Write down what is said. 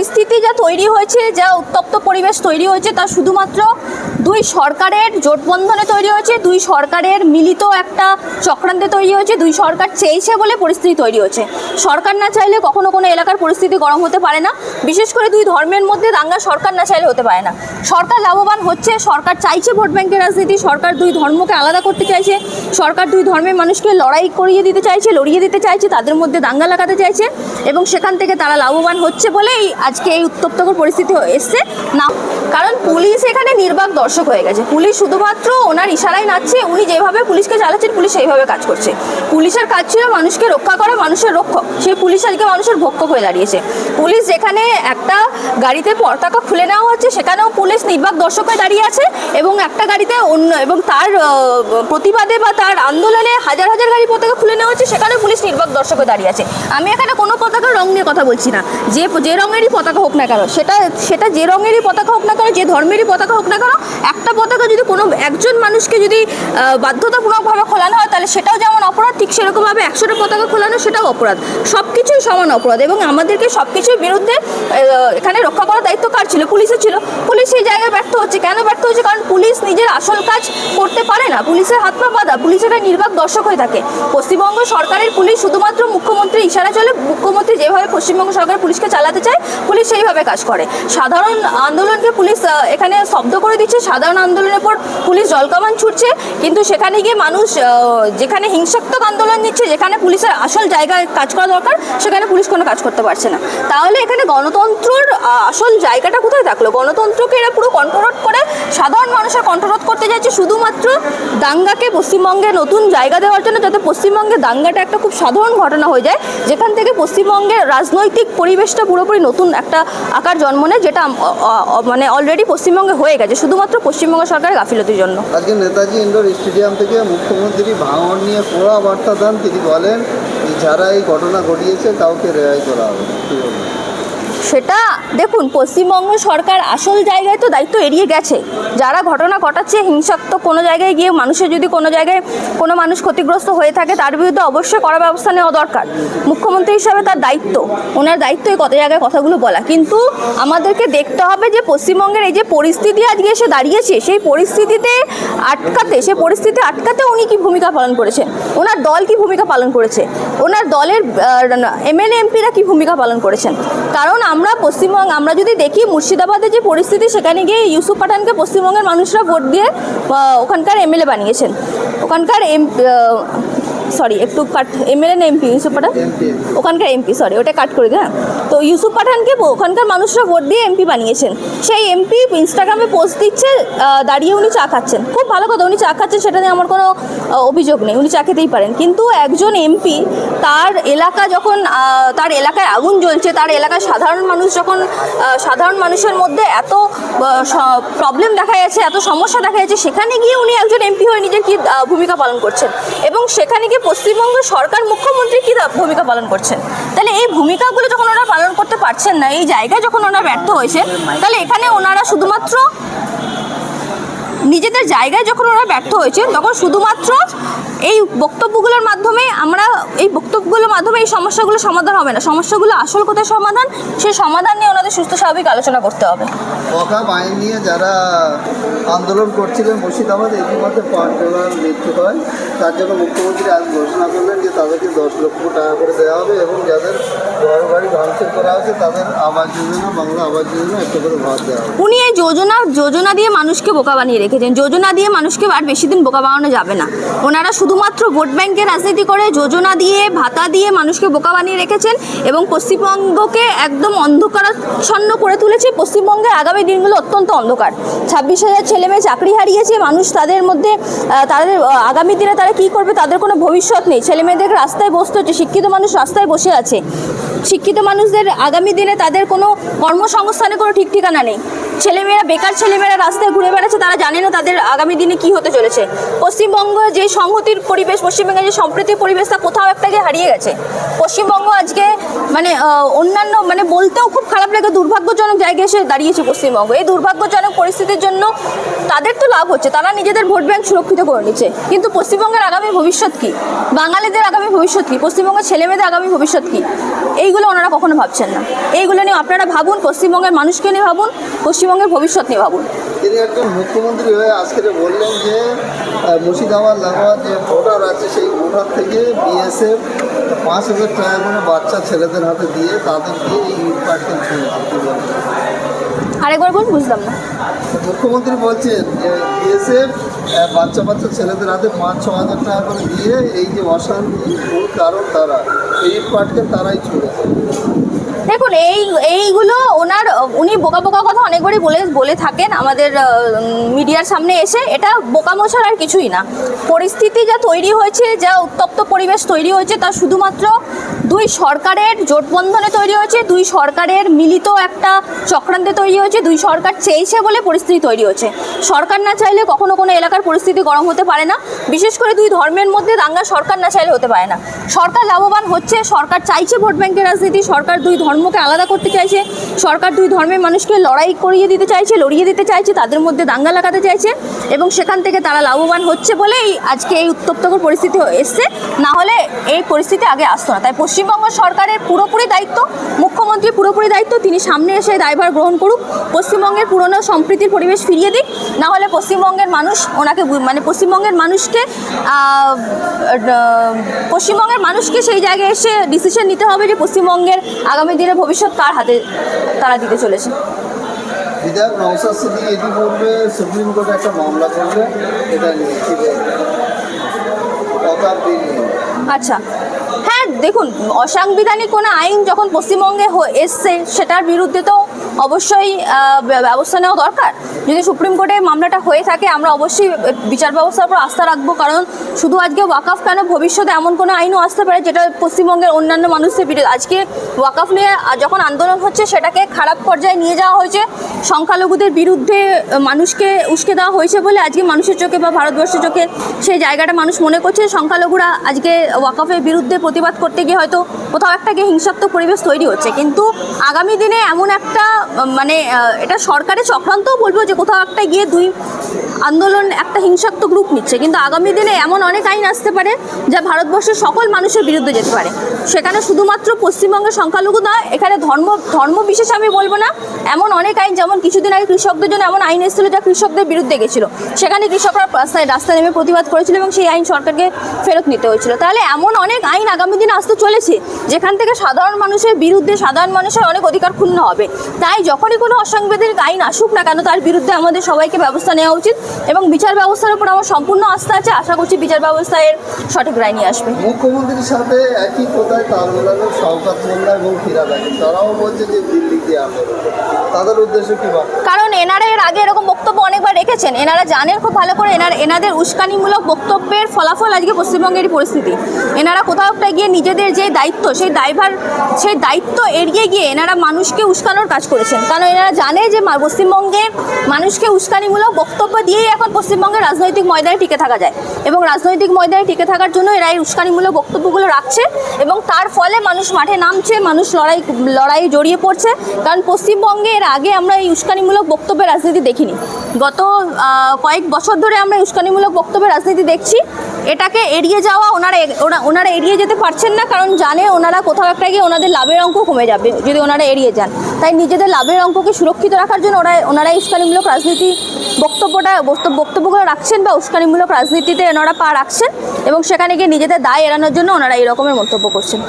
পরিস্থিতি যা তৈরি হয়েছে, যা উত্তপ্ত পরিবেশ তৈরি হয়েছে, তা শুধুমাত্র দুই সরকারের জোটবন্ধনে তৈরি হয়েছে, দুই সরকারের মিলিত একটা চক্রান্তে তৈরি হয়েছে, দুই সরকার চেয়েছে বলে পরিস্থিতি তৈরি হয়েছে। সরকার না চাইলে কখনো কোনো এলাকার পরিস্থিতি গরম হতে পারে না, বিশেষ করে দুই ধর্মের মধ্যে দাঙ্গা সরকার না চাইলে হতে পারে না। সরকার লাভবান হচ্ছে, সরকার চাইছে ভোট ব্যাংকের রাজনীতি, সরকার দুই ধর্মকে আলাদা করতে চাইছে, সরকার দুই ধর্মের মানুষকে লড়াই করিয়ে দিতে চাইছে, লড়িয়ে দিতে চাইছে, তাদের মধ্যে দাঙ্গা লাগাতে চাইছে, এবং সেখান থেকে তারা লাভবান হচ্ছে বলেই আজকে এই উত্তপ্তকর পরিস্থিতি এসছে না। কারণ পুলিশ এখানে নির্বাক দর্শক হয়ে গেছে। পুলিশ শুধুমাত্র ওনার ইশারায় নাচছে, উনি যেভাবে পুলিশকে চালাচ্ছেন পুলিশ সেইভাবে কাজ করছে। পুলিশের কাজ ছিল মানুষকে রক্ষা করা, মানুষের রক্ষক, সেই পুলিশ আজকে মানুষের ভক্ষক হয়ে দাঁড়িয়েছে। পুলিশ যেখানে একটা গাড়িতে পতাকা খুলে নেওয়া হচ্ছে সেখানেও পুলিশ নির্বাক দর্শক হয়ে দাঁড়িয়ে আছে, এবং একটা গাড়িতে অন্য এবং তার প্রতিবাদে বা তার আন্দোলনে হাজার হাজার গাড়ি পতাকা খুলে নেওয়া হচ্ছে, সেখানেও পুলিশ নির্বাক দর্শক হয়ে দাঁড়িয়ে আছে। আমি এখানে কোনো পতাকার রং নিয়ে কথা বলছি না, যে রঙেরই পতাকা হোক না কেন, সেটা যে রঙেরই পতাকা হোক না কেন, যে ধর্মেরই পতাকা হোক না কেন, একটা পতাকা যদি কোনো একজন মানুষকে যদি বাধ্যতামূলকভাবে খোলানো হয় তাহলে সেটাও যেমন অপরাধ, ঠিক সেরকমভাবে 100টা পতাকা খোলানো সেটাও অপরাধ। সব কিছুই সমান অপরাধ, এবং আমাদেরকে সব কিছুর বিরুদ্ধে এখানে রক্ষা করার দায়িত্ব কার ছিল? পুলিশের ছিল। পুলিশ সেই জায়গায় ব্যর্থ হচ্ছে। কেন ব্যর্থ হচ্ছে? কারণ পুলিশ নিজের আসল কাজ করতে পারে না, পুলিশের হাত পা বাঁধা, পুলিশের নির্বাক দর্শক হয়ে থাকে। পশ্চিমবঙ্গ সরকারের পুলিশ শুধুমাত্র মুখ্যমন্ত্রীর ইশারা চলে, মুখ্যমন্ত্রী যেভাবে পশ্চিমবঙ্গ সরকার পুলিশকে চালাতে চায় পুলিশ সেইভাবে কাজ করে। সাধারণ আন্দোলনকে পুলিশ এখানে শব্দ করে দিচ্ছে, সাধারণ আন্দোলনের পর পুলিশ জলকামান ছুটছে, কিন্তু সেখানে গিয়ে মানুষ যেখানে হিংসাত্মক আন্দোলন নিচ্ছে, যেখানে পুলিশের আসল জায়গায় কাজ করা দরকার, সেখানে পুলিশ কোনো কাজ করতে পারছে না। তাহলে এখানে গণতন্ত্রের আসল জায়গাটা কোথায় থাকলো? গণতন্ত্রকে এরা পুরো কন্ট্রোল করে সাধারণ মানুষের কন্ট্রোল করতে যাচ্ছে শুধুমাত্র দাঙ্গাকে পশ্চিমবঙ্গে নতুন জায়গা দেওয়ার জন্য, যাতে পশ্চিমবঙ্গে দাঙ্গাটা একটা খুব সাধারণ ঘটনা হয়ে যায়, যেখান থেকে পশ্চিমবঙ্গের রাজনৈতিক পরিবেশটা পুরোপুরি নতুন একটা আকার জন্ম নেয়, যেটা মানে অলরেডি পশ্চিমবঙ্গে হয়ে গেছে শুধুমাত্র পশ্চিমবঙ্গ সরকারের গাফিলতির জন্য। আজকে নেতাজি ইন্ডোর স্টেডিয়াম থেকে মুখ্যমন্ত্রী ভাঙন নিয়ে কড়া বার্তা দেন। তিনি বলেন যারা এই ঘটনা ঘটিয়েছে কাউকে রেহাই করা হবে। সেটা দেখুন, পশ্চিমবঙ্গ সরকার আসল জায়গায় তো দায়িত্ব এড়িয়ে গেছে। যারা ঘটনা ঘটাচ্ছে, হিংসাত্মক কোনো জায়গায় গিয়ে মানুষের যদি কোনো জায়গায় কোনো মানুষ ক্ষতিগ্রস্ত হয়ে থাকে তার বিরুদ্ধে অবশ্যই কড়া ব্যবস্থা নেওয়া দরকার। মুখ্যমন্ত্রী হিসাবে তার দায়িত্ব, ওনার দায়িত্ব এই কত জায়গায় কথাগুলো বলা। কিন্তু আমাদেরকে দেখতে হবে যে পশ্চিমবঙ্গের এই যে পরিস্থিতি আজকে এসে দাঁড়িয়েছে, সেই পরিস্থিতিতে আটকাতে উনি কী ভূমিকা পালন করেছেন, ওনার দল কী ভূমিকা পালন করেছে, ওনার দলের এমএলএ এমপিরা কী ভূমিকা পালন করেছেন। কারণ আমরা যদি দেখি মুর্শিদাবাদের যে পরিস্থিতি, সেখানে গিয়ে ইউসুফ পাঠানকে পশ্চিমবঙ্গের মানুষরা ভোট দিয়ে ওখানকার এমএলএ বানিয়েছেন। ওখানকার এমএলএ না এমপি? ইউসুফ পাঠান ওখানকার এমপি, ওটা কাট করে দেয়। তো ইউসুফ পাঠানকে ওখানকার মানুষরা ভোট দিয়ে এমপি বানিয়েছেন। সেই এমপি ইনস্টাগ্রামে পোস্ট দিচ্ছে, দাঁড়িয়ে উনি চা খাচ্ছেন। খুব ভালো কথা, উনি চা খাচ্ছেন, সেটা নিয়ে আমার কোনো অভিযোগ নেই, উনি চা খেতেই পারেন। কিন্তু একজন এমপি তার এলাকা যখন তার এলাকায় আগুন জ্বলছে, তার এলাকায় সাধারণ মানুষের মধ্যে এত প্রবলেম দেখা যাচ্ছে, এত সমস্যা দেখা যাচ্ছে, সেখানে গিয়ে উনি একজন এমপি হয়ে নিজের কী ভূমিকা পালন করছেন, এবং সেখানে গিয়ে পশ্চিমবঙ্গ সরকার মুখ্যমন্ত্রী কী ভূমিকা পালন করছেন। তাহলে এই ভূমিকাগুলো যখন ওনারা পালন করতে পারছেন না, এই জায়গায় যখন ওনারা ব্যর্থ হয়েছে, তাহলে এখানে ওনারা শুধুমাত্র নিজেদের জায়গায় যখন ওরা ব্যর্থ হয়েছে, তখন শুধুমাত্র এই বক্তব্যগুলোর মাধ্যমে এই সমস্যাগুলো সমাধান হবে না। সমস্যাগুলো আসল কোথায় সমাধান, সেই সমাধান নিয়ে ওনাদের সুস্থ স্বাভাবিক আলোচনা করতে হবে। ওয়াকফ আইন নিয়ে যারা আন্দোলন করছিলেন মুর্শিদাবাদে, ইতিমধ্যে 5 জনের মৃত্যু হয়। তার জন্য মুখ্যমন্ত্রী আজ ঘোষণা করলেন যে তাদেরকে 10 লক্ষ টাকা করে দেওয়া হবে, এবং যাদের ঘর বাড়ি ভাঙচুর করা হচ্ছে তাদের আবাস যোজনা, বাংলা আবাস যোজনা একটা করে ঘর দেওয়া হবে। উনি এই যোজনা দিয়ে মানুষকে বোকা বানিয়ে রেখেছেন। যোজনা দিয়ে মানুষকে আর বেশি দিন বোকা বানানো যাবে না। ওনারা শুধুমাত্র ভোট ব্যাংকের রাজনীতি করে যোজনা দিয়ে, ভাতা দিয়ে মানুষকে বোকা বানিয়ে রেখেছেন, এবং পশ্চিমবঙ্গকে একদম অন্ধকারাচ্ছন্ন করে তুলেছে। পশ্চিমবঙ্গের আগামী দিনগুলো অত্যন্ত অন্ধকার। 26,000 ছেলেমেয়ে চাকরি হারিয়েছে, মানুষ তাদের মধ্যে তাদের আগামী দিনে তারা কী করবে তাদের কোনো ভবিষ্যৎ নেই। ছেলেমেয়েদের রাস্তায় বসতে হচ্ছে, শিক্ষিত মানুষ রাস্তায় বসে আছে। শিক্ষিত মানুষদের আগামী দিনে তাদের কোনো কর্মসংস্থানে কোনো ঠিক ঠিকানা নেই। বেকার ছেলেমেয়েরা রাস্তায় ঘুরে বেড়াচ্ছে, তারা জানে না তাদের আগামী দিনে কী হতে চলেছে। পশ্চিমবঙ্গ যে সংহতি সম্প্রীতির পরিবেশ, পশ্চিমবঙ্গের যে সম্প্রীতির পরিবেশ তা কোথাও একটা গিয়ে হারিয়ে গেছে। পশ্চিমবঙ্গ আজকে মানে অন্যান্য মানে বলতেও খুব খারাপ লাগে, দুর্ভাগ্যজনক জায়গায় এসে দাঁড়িয়েছে পশ্চিমবঙ্গ। এই দুর্ভাগ্যজনক পরিস্থিতির জন্য তাদের তো লাভ হচ্ছে, তারা নিজেদের ভোট ব্যাংক সুরক্ষিত করে নিচ্ছে, কিন্তু পশ্চিমবঙ্গের আগামী ভবিষ্যৎ কী, বাঙালিদের আগামী ভবিষ্যৎ কী, পশ্চিমবঙ্গের ছেলেমেয়েদের আগামী ভবিষ্যৎ কী, এইগুলো ওনারা কখনো ভাবছেন না। এইগুলো নিয়ে আপনারা ভাবুন, পশ্চিমবঙ্গের মানুষকে নিয়ে ভাবুন, পশ্চিমবঙ্গের ভবিষ্যৎ নিয়ে ভাবুন। তিনি একজন মুখ্যমন্ত্রী হয়ে আজকে বললেন যে মুর্শিদাবাদ লাগোয়া যে ভোটার আছে সেই ভোটার থেকে বিএসএফ 5,000 টাকা করে বাচ্চা ছেলেদের হাতে দিয়ে তাদেরকে এই ইট পাটকেল ছুঁয়েছে। কী বলবেন? আরেকবার বলুন, বুঝলাম না। মুখ্যমন্ত্রী বলছেন যে বিএসএফ বাচ্চা ছেলেদের হাতে 5-6 হাজার টাকা করে দিয়ে এই যে অশান্তি মূল কারণ তারা ইট পাটকেল তারাই ছুঁড়েছে। দেখুন, এইগুলো উনি বোকা কথা অনেকবারই বলে থাকেন আমাদের মিডিয়ার সামনে এসে। এটা বোকামো ছাড়া আর কিছুই না। পরিস্থিতি যা তৈরি হয়েছে, যা উত্তপ্ত পরিবেশ তৈরি হয়েছে, তা শুধুমাত্র দুই সরকারের জোটবন্ধনে তৈরি হয়েছে, দুই সরকারের মিলিত একটা চক্রান্তে তৈরি হয়েছে, দুই সরকার চেয়েছে বলে পরিস্থিতি তৈরি হচ্ছে। সরকার না চাইলে কখনো কোনো এলাকার পরিস্থিতি গরম হতে পারে না, বিশেষ করে দুই ধর্মের মধ্যে দাঙ্গা সরকার না চাইলে হতে পারে না। সরকার লাভবান হচ্ছে, সরকার চাইছে ভোট ব্যাংকের রাজনীতি, সরকার দুই ধর্মকে আলাদা করতে চাইছে, সরকার দুই ধর্মের মানুষকে লড়িয়ে দিতে চাইছে, তাদের মধ্যে দাঙ্গা লাগাতে চাইছে, এবং সেখান থেকে তারা লাভবান হচ্ছে বলেই আজকে এই উত্তপ্তকর পরিস্থিতি এসছে। না হলে এই পরিস্থিতি আগে আসতো না। তাই পশ্চিমবঙ্গ সরকারের পুরোপুরি দায়িত্ব, মুখ্যমন্ত্রী পুরোপুরি দায়িত্ব, তিনি সামনে এসে দায়ভার গ্রহণ করুক, পশ্চিমবঙ্গের পুরনো সম্প্রীতির পরিবেশ ফিরিয়ে দিক। না হলে পশ্চিমবঙ্গের মানুষ ওনাকে মানে পশ্চিমবঙ্গের মানুষকে সেই জায়গায় এসে ডিসিশন নিতে হবে যে পশ্চিমবঙ্গের আগামী দিনের ভবিষ্যৎ কার হাতে তারা দিতে চলেছে। বিধায়ক নওশাদ সিদ্দিকী ইতিপূর্বে সুপ্রিম কোর্টে একটা মামলা করবে, এটা নিয়ে কি বলবেন? আচ্ছা, হ্যাঁ, দেখুন, অসাংবিধানিক কোনো আইন যখন পশ্চিমবঙ্গে এসছে সেটার বিরুদ্ধে তো অবশ্যই ব্যবস্থা নেওয়া দরকার। যদি সুপ্রিম কোর্টে মামলাটা হয়ে থাকে, আমরা অবশ্যই বিচার ব্যবস্থার উপর আস্থা রাখবো, কারণ শুধু আজকে ওয়াকফ কেন, ভবিষ্যতে এমন কোনো আইনও আসতে পারে যেটা পশ্চিমবঙ্গের অন্যান্য মানুষদের বিরুদ্ধে। আজকে ওয়াকফ নিয়ে যখন আন্দোলন হচ্ছে, সেটাকে খারাপ পর্যায়ে নিয়ে যাওয়া হয়েছে, সংখ্যালঘুদের বিরুদ্ধে মানুষকে উস্কে দেওয়া হয়েছে বলে আজকে মানুষের চোখে বা ভারতবর্ষের চোখে সেই জায়গাটা মানুষ মনে করছে সংখ্যালঘুরা আজকে ওয়াকফের বিরুদ্ধে প্রতিবাদ করতে গিয়ে হয়তো কোথাও একটা গিয়ে হিংসাত্মক পরিবেশ তৈরি হচ্ছে। কিন্তু আগামী দিনে এমন একটা মানে এটা সরকারের চক্রান্তও বলবো যে কোথাও একটা গিয়ে দুই আন্দোলন একটা হিংসাত্মক রূপ নিচ্ছে, কিন্তু আগামী দিনে এমন অনেক আইন আসতে পারে যা ভারতবর্ষের সকল মানুষের বিরুদ্ধে যেতে পারে। সেখানে শুধুমাত্র পশ্চিমবঙ্গের সংখ্যালঘু নয়, এখানে ধর্ম বিশেষ আমি বলবো না, এমন অনেক আইন, যেমন কিছুদিন আগে কৃষকদের জন্য এমন আইন এসেছিল যা কৃষকদের বিরুদ্ধে গেছিলো, সেখানে কৃষকরা রাস্তায় নেমে প্রতিবাদ করেছিল এবং সেই আইন সরকারকে ফেরত নিতে হয়েছিল। তাহলে এমন অনেক আইন আগামী দিনে আসতে চলেছে যেখান থেকে সাধারণ মানুষের বিরুদ্ধে সাধারণ মানুষের অনেক অধিকার ক্ষুণ্ণ হবে। তাই যখনই কোনো অসাংবিধানিক আইন আসুক না কেন, তার বিরুদ্ধে আমাদের সবাইকে ব্যবস্থা নেওয়া উচিত, এবং বিচার ব্যবস্থার উপর আমার সম্পূর্ণ আস্থা আছে। আশা করছি বিচার ব্যবস্থা এর সঠিক রায় নিয়ে আসবে। মুখ্যমন্ত্রীর সাথে একই কথায় তাল মেলানো শওকত মোল্লা এবং ফিরহাদ হাকিম, তারাও বলছে যে দিল্লি গিয়ে আন্দোলন, তাদের উদ্দেশ্যে কি বলবেন? কারণ এনারা এর আগে এরকম বক্তব্য অনেকবার রেখেছেন, এনারা জানেন খুব ভালো করে এনাদের উস্কানিমূলক বক্তব্যের ফলাফল আজকে পশ্চিমবঙ্গের পরিস্থিতি। এনারা কোথাও একটা গিয়ে নিজেদের যে দায়িত্ব, সেই দায়িত্ব এড়িয়ে গিয়ে এনারা মানুষকে উস্কানোর কাজ করেছেন। কারণ এনারা জানে যে পশ্চিমবঙ্গে মানুষকে উস্কানিমূলক বক্তব্য দিয়েই এখন পশ্চিমবঙ্গের রাজনৈতিক ময়দানে টিকে থাকা যায়, এবং রাজনৈতিক ময়দানে টিকে থাকার জন্য এরা এই উস্কানিমূলক বক্তব্যগুলো রাখছে, এবং তার ফলে মানুষ মাঠে নামছে, মানুষ লড়াইয়ে জড়িয়ে পড়ছে। কারণ পশ্চিমবঙ্গে এর আগে আমরা এই উস্কানিমূলক বক্তব্যের রাজনীতি দেখিনি। গত কয়েক বছর ধরে আমরা উস্কানিমূলক বক্তব্যের রাজনীতি দেখছি। এটাকে এড়িয়ে যাওয়া ওনারা এড়িয়ে যেতে পারছেন না, কারণ জানে ওনারা কোথাও একটা গিয়ে ওনাদের লাভের অঙ্ক কমে যাবে যদি ওনারা এড়িয়ে যান। তাই নিজেদের লাভের অঙ্ককে সুরক্ষিত রাখার জন্য ওনারা উস্কানিমূলক রাজনীতি বক্তব্যগুলো রাখছেন, বা উস্কানিমূলক রাজনীতিতে ওনারা পা রাখছেন, এবং সেখানে গিয়ে নিজেদের দায় এড়ানোর জন্য ওনারা এই রকমের মন্তব্য করছেন।